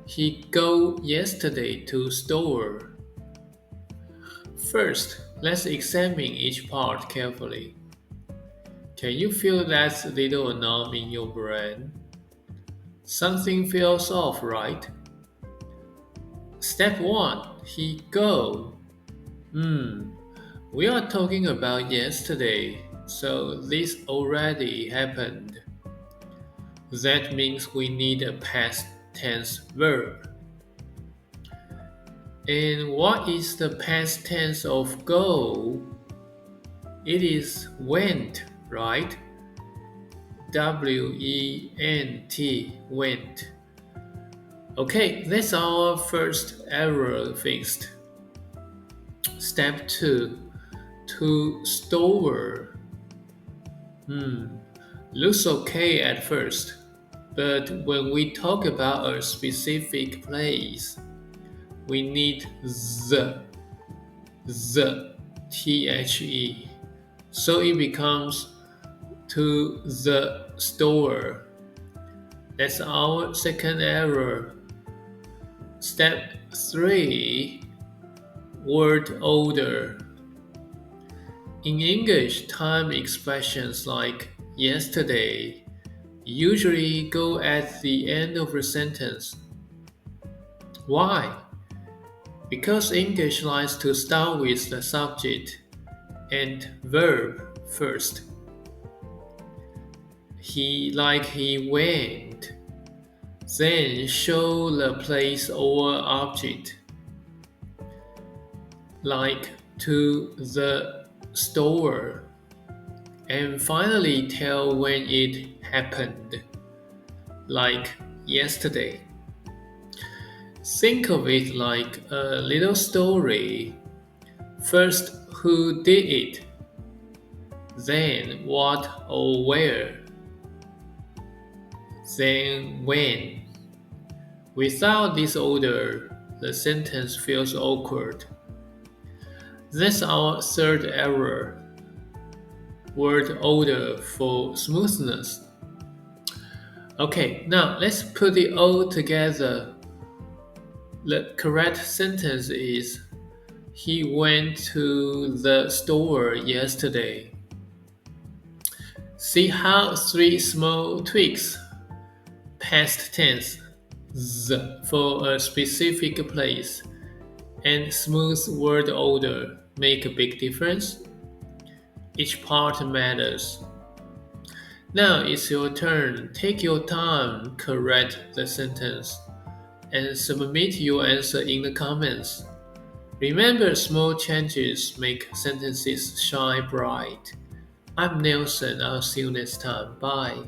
He go yesterday to store. First, let's examine each part carefully. Can you feel that little alarm in your brain? Something feels off, right? Step 1. He go. We are talking about yesterday, so this already happened. That means we need a past tense verb. And what is the past tense of go? It is went, right? W-E-N-T, went. Okay, that's our first error fixed. Step 2. To store. Looks okay at first, but when we talk about a specific place, we need the, the, so it becomes to the store. That's our second error. Step 3. Word order. In English, time expressions like yesterday usually go at the end of a sentence. Why? Because English likes to start with the subject and verb first. He went, then show the place or object, like to the store, and finally tell when it happened, like yesterday. Think of it like a little story. First, who did it? Then, what or where? Then, when. Without this order, the sentence feels awkward. That's our third error. Word order for smoothness. Okay, now let's put it all together. The correct sentence is, he went to the store yesterday. See how 3 small tweaks, past tense, the for a specific place, and smooth word order make a big difference? Each part matters. Now it's your turn. Take your time, correct the sentence, and submit your answer in the comments. Remember, small changes make sentences shine bright. I'm Nelson. I'll see you next time. Bye.